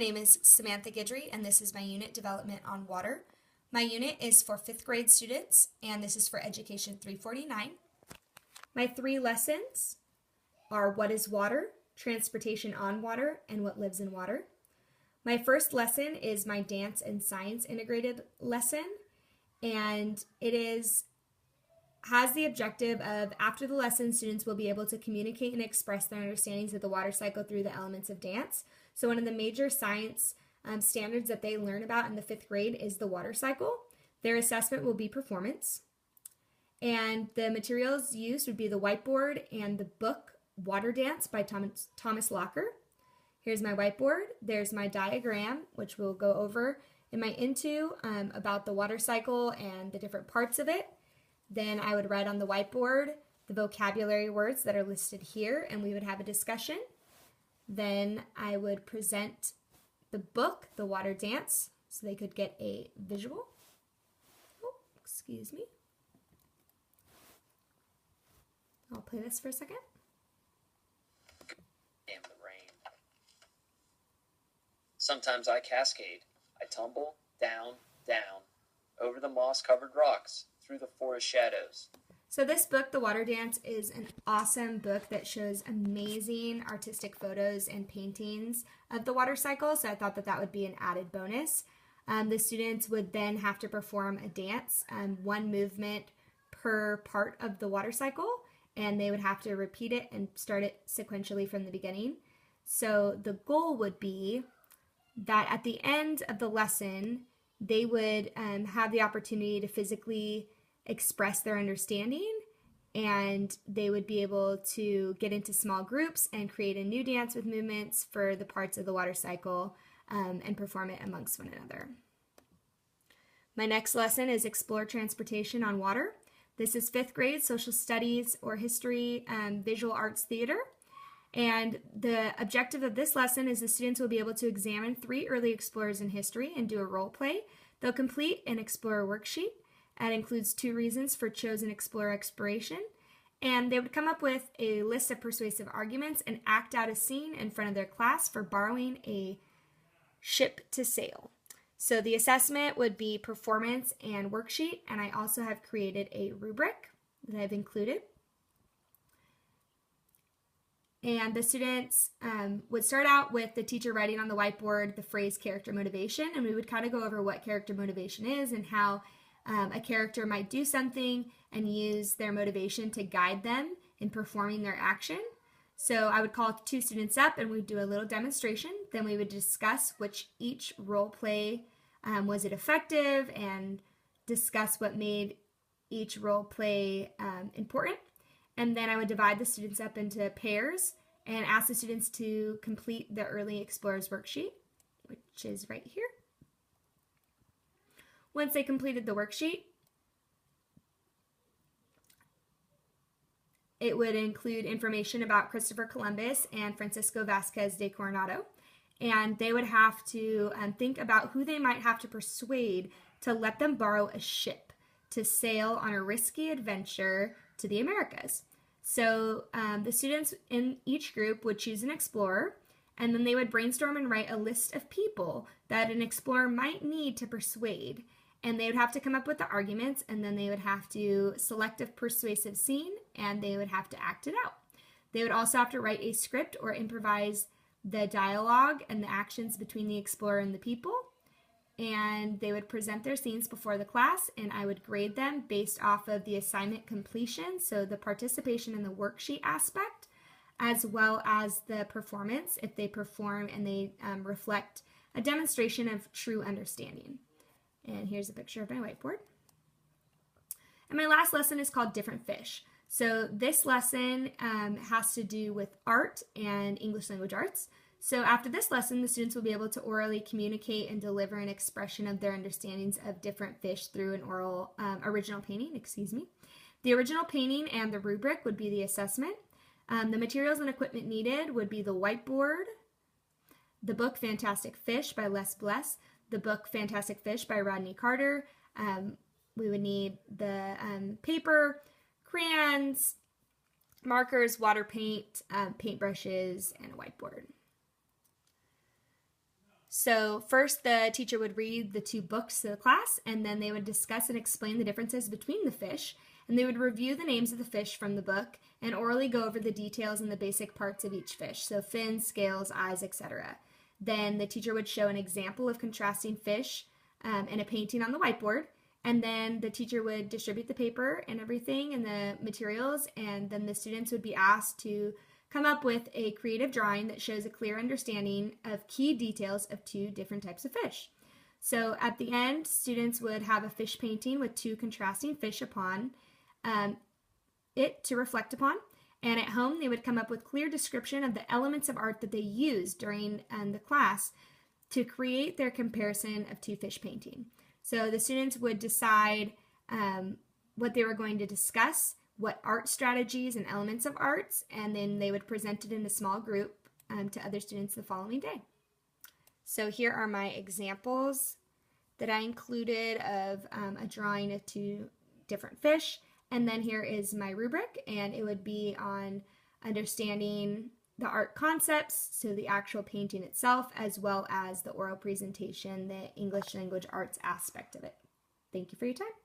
My name is Samantha Guidry, and this is my unit development on water. My unit is for 5th grade students, and this is for Education 349. My 3 lessons are what is water, transportation on water, and what lives in water. My first lesson is my dance and science integrated lesson, and it has the objective of, after the lesson, students will be able to communicate and express their understandings of the water cycle through the elements of dance. So one of the major science standards that they learn about in the 5th grade is the water cycle. Their assessment will be performance. And the materials used would be the whiteboard and the book Water Dance by Thomas Locker. Here's my whiteboard. There's my diagram, which we'll go over in my into about the water cycle and the different parts of it. Then I would write on the whiteboard the vocabulary words that are listed here, and we would have a discussion. Then I would present the book, The Water Dance, so they could get a visual. Oh, excuse me. I'll play this for a second. Damn the rain. Sometimes I cascade. I tumble down, down, over the moss-covered rocks, through the forest shadows. So this book, The Water Dance, is an awesome book that shows amazing artistic photos and paintings of the water cycle, so I thought that that would be an added bonus. The students would then have to perform a dance, one movement per part of the water cycle, and they would have to repeat it and start it sequentially from the beginning. So the goal would be that at the end of the lesson, they would have the opportunity to physically express their understanding, and they would be able to get into small groups and create a new dance with movements for the parts of the water cycle and perform it amongst one another. My next lesson is Explore Transportation on Water. This is 5th grade social studies or history, visual arts theater. And the objective of this lesson is the students will be able to examine 3 early explorers in history and do a role play. They'll complete an explorer worksheet. That includes 2 reasons for chosen explorer exploration. And they would come up with a list of persuasive arguments and act out a scene in front of their class for borrowing a ship to sail. So the assessment would be performance and worksheet, and I also have created a rubric that I've included. And the students would start out with the teacher writing on the whiteboard the phrase character motivation, and we would kind of go over what character motivation is and how a character might do something and use their motivation to guide them in performing their action. So I would call 2 students up and we'd do a little demonstration. Then we would discuss which each role play was it effective, and discuss what made each role play important. And then I would divide the students up into pairs and ask the students to complete the Early Explorers worksheet, which is right here. Once they completed the worksheet, it would include information about Christopher Columbus and Francisco Vasquez de Coronado, and they would have to think about who they might have to persuade to let them borrow a ship to sail on a risky adventure to the Americas. So the students in each group would choose an explorer, and then they would brainstorm and write a list of people that an explorer might need to persuade. And they would have to come up with the arguments, and then they would have to select a persuasive scene, and they would have to act it out. They would also have to write a script or improvise the dialogue and the actions between the explorer and the people. And they would present their scenes before the class, and I would grade them based off of the assignment completion, so the participation in the worksheet aspect, as well as the performance, if they perform and they reflect a demonstration of true understanding. And here's a picture of my whiteboard. And my last lesson is called Different Fish. So this lesson has to do with art and English language arts. So after this lesson, the students will be able to orally communicate and deliver an expression of their understandings of different fish through an oral original painting, The original painting and the rubric would be the assessment. The materials and equipment needed would be the whiteboard, the book Fantastic Fish by Les Bless, the book Fantastic Fish by Rodney Carter. We would need the paper, crayons, markers, water paint, paintbrushes, and a whiteboard. So first the teacher would read the 2 books to the class, and then they would discuss and explain the differences between the fish, and they would review the names of the fish from the book and orally go over the details and the basic parts of each fish, so fins, scales, eyes, etc. Then the teacher would show an example of contrasting fish in a painting on the whiteboard, and then the teacher would distribute the paper and everything and the materials, and then the students would be asked to come up with a creative drawing that shows a clear understanding of key details of 2 different types of fish. So at the end, students would have a fish painting with 2 contrasting fish upon it to reflect upon. And at home, they would come up with clear description of the elements of art that they used during the class to create their comparison of 2 fish painting. So the students would decide what they were going to discuss, what art strategies and elements of arts, and then they would present it in a small group to other students the following day. So here are my examples that I included of a drawing of 2 different fish, and then here is my rubric, and it would be on understanding the art concepts, so the actual painting itself, as well as the oral presentation, the English language arts aspect of it. Thank you for your time.